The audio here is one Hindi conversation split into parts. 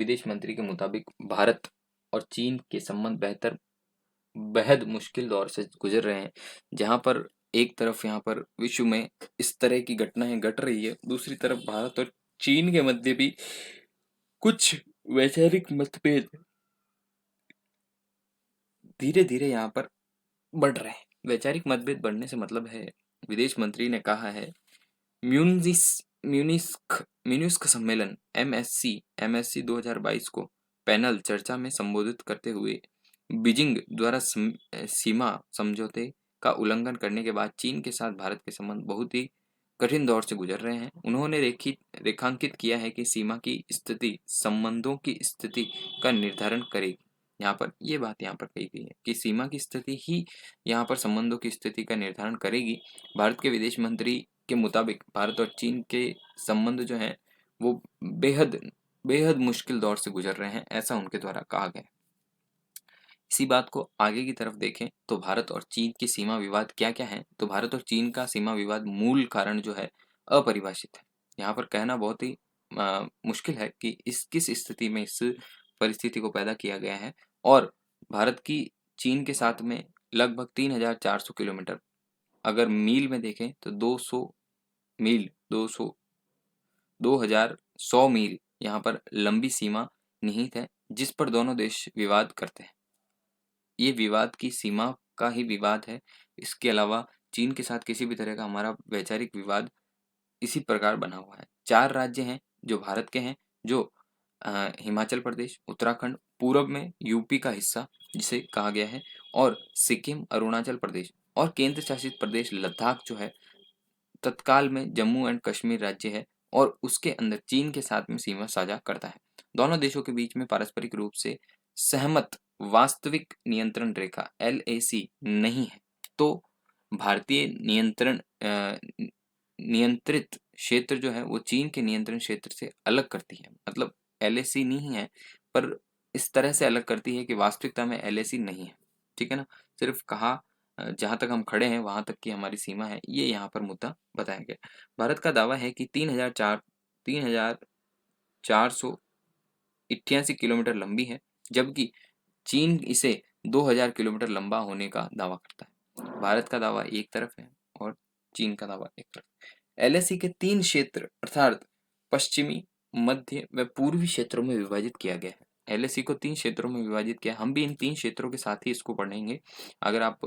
विदेश मंत्री के मुताबिक भारत और चीन के संबंध बेहद मुश्किल दौर से गुजर रहे हैं, जहाँ पर एक तरफ यहाँ पर विश्व में इस तरह की घटनाएं घट रही है, दूसरी तरफ भारत और चीन के मध्य भी कुछ वैचारिक मतभेद धीरे धीरे यहाँ पर बढ़ रहे हैं। वैचारिक मतभेद बढ़ने से मतलब है, विदेश मंत्री ने कहा है, म्यूनिस म्यूनिस्क म्यूनिस्क सम्मेलन एमएससी 2022 को पैनल चर्चा में संबोधित करते हुए बीजिंग द्वारा सीमा समझौते का उल्लंघन करने के बाद चीन के साथ भारत के संबंध बहुत ही कठिन दौर से गुजर रहे हैं। उन्होंने रेखांकित किया है कि सीमा की स्थिति संबंधों की स्थिति का निर्धारण करेगी। यहाँ पर ये बात यहाँ पर कही गई है कि सीमा की स्थिति ही यहाँ पर संबंधों की स्थिति का निर्धारण करेगी। भारत के विदेश मंत्री के मुताबिक भारत और चीन के संबंध जो हैं वो बेहद बेहद मुश्किल दौर से गुजर रहे हैं, ऐसा उनके द्वारा कहा गया है। इसी बात को आगे की तरफ देखें तो भारत और चीन की सीमा विवाद क्या-क्या है, तो भारत और चीन का सीमा विवाद मूल कारण जो है अपरिभाषित है। यहाँ पर कहना बहुत ही मुश्किल है कि इस किस स्थिति में इस परिस्थिति को पैदा किया गया है। और भारत की चीन के साथ में लगभग 3400 किलोमीटर, अगर मील में देखें तो 200 मील 200 2100 मील यहाँ पर लंबी सीमा निहित है, जिस पर दोनों देश विवाद करते हैं। ये विवाद की सीमा का ही विवाद है। इसके अलावा चीन के साथ किसी भी तरह का हमारा वैचारिक विवाद इसी प्रकार बना हुआ है। 4 राज्य हैं जो भारत के हैं, जो हिमाचल प्रदेश, उत्तराखंड, पूरब में यूपी का हिस्सा जिसे कहा गया है, और सिक्किम, अरुणाचल प्रदेश और केंद्र शासित प्रदेश लद्दाख जो है तत्काल में जम्मू एंड कश्मीर राज्य है और उसके अंदर चीन के साथ में सीमा साझा करता है। दोनों देशों के बीच में पारस्परिक रूप से सहमत वास्तविक नियंत्रण रेखा एलएसी नहीं है। तो भारतीय नियंत्रित क्षेत्र जो है वो चीन के नियंत्रण क्षेत्र से अलग करती है। मतलब एलएसी नहीं है, पर इस तरह से अलग करती है कि वास्तविकता में एलएसी नहीं है। ठीक है ना? सिर्फ कहा जहाँ तक हम खड़े हैं वहाँ तक की हमारी सीमा है, ये यहाँ पर मुद्दा बताया गया। भारत का दावा है कि 3488 किलोमीटर लंबी है, जबकि चीन इसे 2000 किलोमीटर लंबा होने का दावा करता है। भारत का दावा एक तरफ है और चीन का दावा एक तरफ। एलएसी के 3 क्षेत्र अर्थात पश्चिमी, मध्य व पूर्वी क्षेत्रों में विभाजित किया गया है। एलएसी को 3 क्षेत्रों में विभाजित किया। हम भी इन 3 क्षेत्रों के साथ ही इसको पढ़ेंगे। अगर आप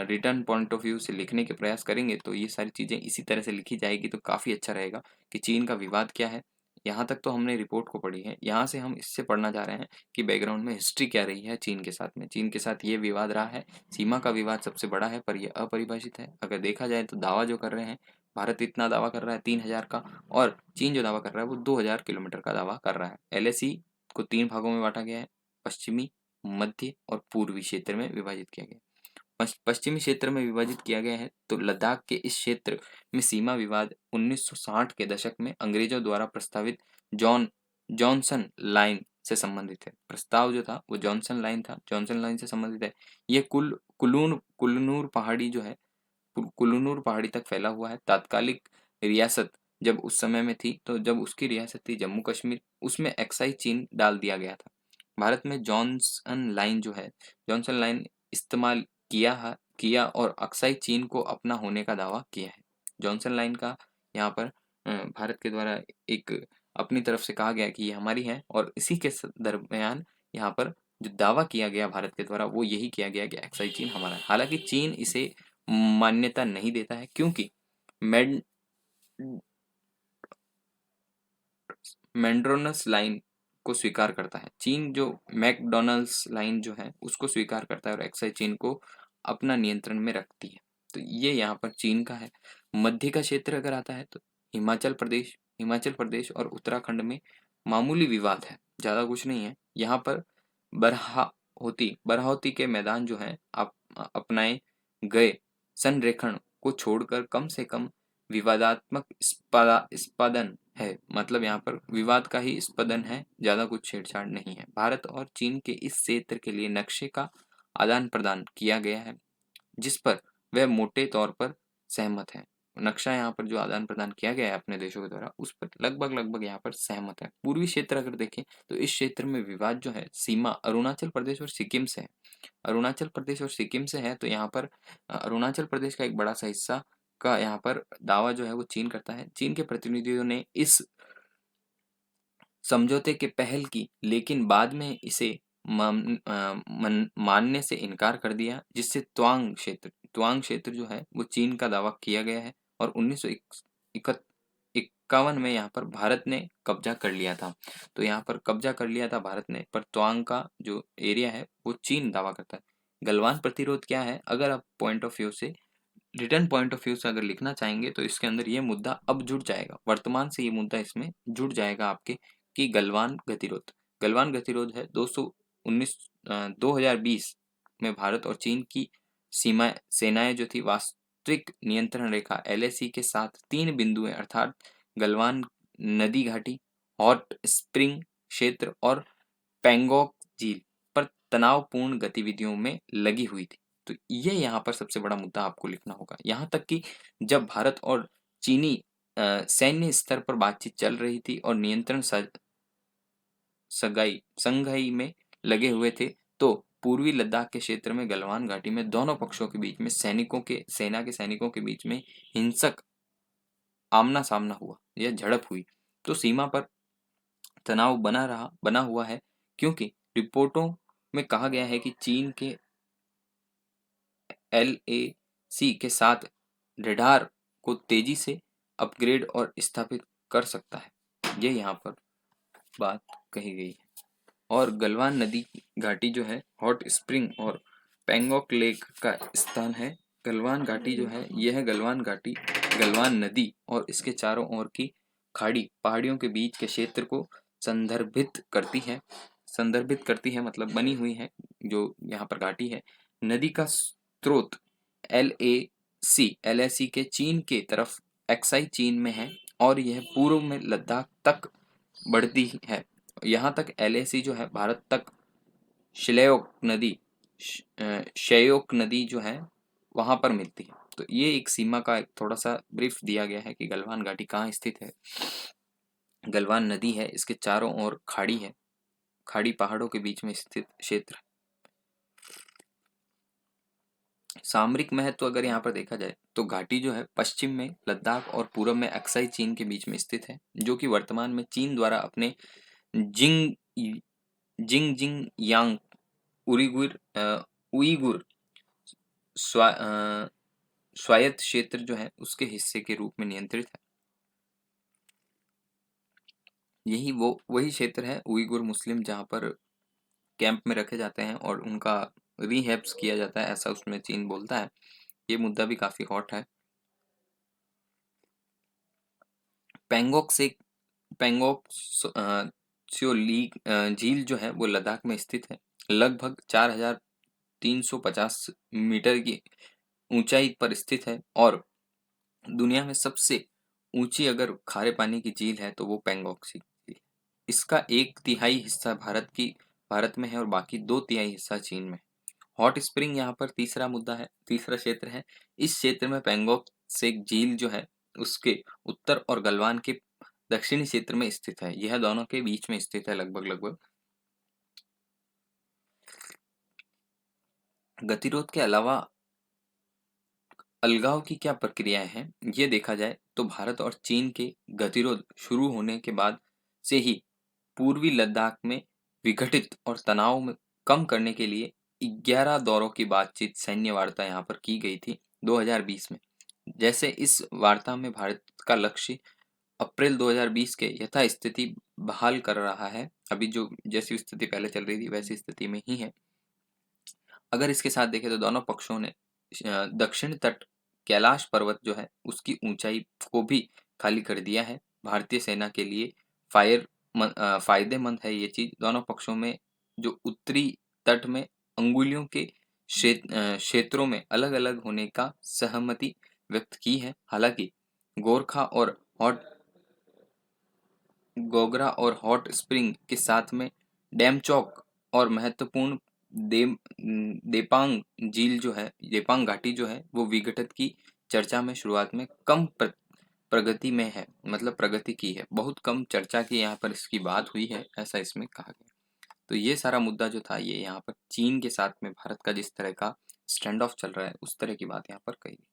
रिटर्न पॉइंट ऑफ व्यू से लिखने के प्रयास करेंगे तो ये सारी चीज़ें इसी तरह से लिखी जाएगी तो काफ़ी अच्छा रहेगा कि चीन का विवाद क्या है। यहाँ तक तो हमने रिपोर्ट को पढ़ी है। यहाँ से हम इससे पढ़ना चाह रहे हैं कि बैकग्राउंड में हिस्ट्री क्या रही है चीन के साथ में। चीन के साथ ये विवाद रहा है। सीमा का विवाद सबसे बड़ा है, पर यह अपरिभाषित है। अगर देखा जाए तो दावा जो कर रहे हैं, भारत इतना दावा कर रहा है 3000 का, और चीन जो दावा कर रहा है वो 2000 किलोमीटर का दावा कर रहा है। एलएसी को 3 भागों में बांटा गया है, पश्चिमी, मध्य और पूर्वी क्षेत्र में विभाजित किया गया है। पश्चिमी क्षेत्र में विभाजित किया गया है तो लद्दाख के इस क्षेत्र में सीमा विवाद 1960 के दशक में अंग्रेजों द्वारा प्रस्तावित जॉनसन लाइन से संबंधित है। प्रस्ताव जो था वो जॉनसन लाइन था, जॉनसन लाइन से संबंधित है। ये कुल्लूनूर पहाड़ी जो है, कुल्लूनूर पहाड़ी तक फैला हुआ है। तात्कालिक रियासत जब उस समय में थी, तो जब उसकी रियासत थी जम्मू कश्मीर, उसमें एक्साई चीन डाल दिया गया था। भारत में जॉनसन लाइन जो है, जॉनसन लाइन इस्तेमाल किया और अक्साई चीन को अपना होने का दावा किया है। जॉनसन लाइन का यहाँ पर भारत के द्वारा एक अपनी तरफ से कहा गया कि ये हमारी है, और इसी के दरमियान यहाँ पर जो दावा किया गया भारत के द्वारा वो यही किया गया कि एक्साई चीन हमारा है। हालांकि चीन इसे मान्यता नहीं देता है, क्योंकि मैड मैंड्रोनस लाइन को स्वीकार करता है। चीन जो मैकडॉनल्ड्स लाइन जो है उसको स्वीकार करता है और एक्साई चीन को अपना नियंत्रण में रखती है। तो ये यहाँ पर चीन का है। मध्य का क्षेत्र अगर आता है तो हिमाचल प्रदेश और उत्तराखंड में मामूली विवाद है, ज़्यादा कुछ नहीं है। यहाँ पर बरहौती के मैदान जो है अपनाए गए संरेखण को छोड़कर कम से कम विवादात्मक स्पंदन है। मतलब यहाँ पर विवाद का ही स्पंदन है, ज़्यादा कुछ छेड़छाड़ नहीं है। भारत और चीन के इस क्षेत्र के लिए नक्शे का आदान प्रदान किया गया है, जिस पर वह मोटे तौर पर सहमत है। नक्शा यहाँ पर जो आदान प्रदान किया गया है अपने देशों के द्वारा, उस पर लगभग लगभग यहाँ पर सहमत है। पूर्वी क्षेत्र अगर देखें तो इस क्षेत्र में विवाद जो है सीमा अरुणाचल प्रदेश और सिक्किम से है। अरुणाचल प्रदेश और सिक्किम से है, तो यहाँ पर अरुणाचल प्रदेश का एक बड़ा सा हिस्सा का यहाँ पर दावा जो है वो चीन करता है। चीन के प्रतिनिधियों ने इस समझौते के पहल की, लेकिन बाद में इसे मानने से इनकार कर दिया, जिससे त्वांग क्षेत्र जो है वो चीन का दावा किया गया है और 1951 में यहाँ पर भारत ने कब्जा कर लिया था। तो यहाँ पर कब्जा कर लिया था भारत ने, पर त्वांग का जो एरिया है वो चीन दावा करता है। गलवान प्रतिरोध क्या है? अगर आप पॉइंट ऑफ व्यू से, रिटर्न पॉइंट ऑफ व्यू से अगर लिखना चाहेंगे तो इसके अंदर ये मुद्दा अब जुड़ जाएगा, वर्तमान से ये मुद्दा इसमें जुड़ जाएगा आपके, कि गलवान गतिरोध है 2020 में भारत और चीन की सीमा सेनाएं जो थी वास्तविक नियंत्रण रेखा एलएसी के साथ 3 बिंदुएं, अर्थात गलवान नदी घाटी, हॉट स्प्रिंग क्षेत्र और पैंगोंग झील पर तनावपूर्ण गतिविधियों में लगी हुई थी। तो ये यहाँ पर सबसे बड़ा मुद्दा आपको लिखना होगा। यहाँ तक कि जब भारत और चीनी सैन्य स्तर पर बातचीत चल रही थी और नियंत्रण संघाई में लगे हुए थे, तो पूर्वी लद्दाख के क्षेत्र में गलवान घाटी में दोनों पक्षों के बीच में सेना के सैनिकों के बीच में हिंसक आमना सामना हुआ या झड़प हुई। तो सीमा पर तनाव बना हुआ है, क्योंकि रिपोर्टों में कहा गया है कि चीन के एलएसी के साथ रडार को तेजी से अपग्रेड और स्थापित कर सकता है। ये यहाँ पर बात कही गई है। और गलवान नदी घाटी जो है हॉट स्प्रिंग और पैंगोंग लेक का स्थान है। गलवान घाटी जो है यह गलवान घाटी गलवान नदी और इसके चारों ओर की खाड़ी पहाड़ियों के बीच के क्षेत्र को संदर्भित करती है, मतलब बनी हुई है जो यहाँ पर घाटी है। नदी का स्रोत एलएसी के चीन के तरफ एक्साई चीन में है और यह पूर्व में लद्दाख तक बढ़ती है। यहाँ तक एलएसी जो है भारत तक शयोक नदी जो है वहां पर मिलती है। तो ये एक सीमा का एक थोड़ा सा ब्रीफ दिया गया है कि गलवान घाटी कहाँ स्थित है। गलवान नदी है, इसके चारों ओर खाड़ी है, खाड़ी पहाड़ों के बीच में स्थित क्षेत्र। सामरिक महत्व अगर यहाँ पर देखा जाए तो घाटी जो है पश्चिम में लद्दाख और पूर्व में अक्साई चीन के बीच में स्थित है, जो कि वर्तमान में चीन द्वारा अपने जिंग जिंग यांग उईगुर स्वायत्त क्षेत्र जो है उसके हिस्से के रूप में नियंत्रित है। यही वही क्षेत्र है उईगुर मुस्लिम, जहाँ पर कैंप में रखे जाते हैं और उनका रिहैब्स किया जाता है, ऐसा उसमें चीन बोलता है। ये मुद्दा भी काफी हॉट है। पैंगोंग झील जो है वो लद्दाख में स्थित है, लगभग 4350 मीटर की ऊंचाई पर स्थित है और दुनिया में सबसे ऊंची अगर खारे पानी की झील है तो वो पैंगोंग झील है। इसका 1/3 हिस्सा भारत में है और बाकी 2/3 हिस्सा चीन में। हॉट स्प्रिंग यहाँ पर तीसरा क्षेत्र है। इस क्षेत्र में पैंगोंग से झील जो है उसके उत्तर और गलवान के दक्षिणी क्षेत्र में स्थित है। यह दोनों के बीच में स्थित है लगभग। गतिरोध के अलावा अलगाव की क्या प्रक्रियाएं हैं, ये देखा जाए तो भारत और चीन के गतिरोध शुरू होने के बाद से ही पूर्वी लद्दाख में विघटित और तनाव में कम करने के लिए 11 दौरों की बातचीत सैन्य वार्ता यहाँ पर की गई थी 2020 में। जैसे इस वार्ता में भारत का लक्ष्य अप्रैल 2020 के यथास्थिति बहाल कर रहा है। अभी जो जैसी स्थिति पहले चल रही थी वैसी स्थिति में ही है। अगर इसके साथ देखें तो दोनों पक्षों ने दक्षिण तट कैलाश पर्वत जो है उसकी ऊंचाई को भी खाली कर दिया है। भारतीय सेना के लिए फायदेमंद है ये चीज। दोनों पक्षों में जो उत्तरी तट में अंगुलियों के क्षेत्रों में अलग अलग होने का सहमति व्यक्त की है। हालांकि हॉट गोगरा और हॉट स्प्रिंग के साथ में डेमचौक और महत्वपूर्ण देपांग झील जो है, देपांग घाटी जो है वो विघटन की चर्चा में शुरुआत में कम प्रगति में है, मतलब प्रगति की है, बहुत कम चर्चा की यहाँ पर इसकी बात हुई है, ऐसा इसमें कहा गया। तो ये सारा मुद्दा जो था ये यहाँ पर चीन के साथ में भारत का जिस तरह का स्टैंड ऑफ चल रहा है उस तरह की बात यहाँ पर कही गई।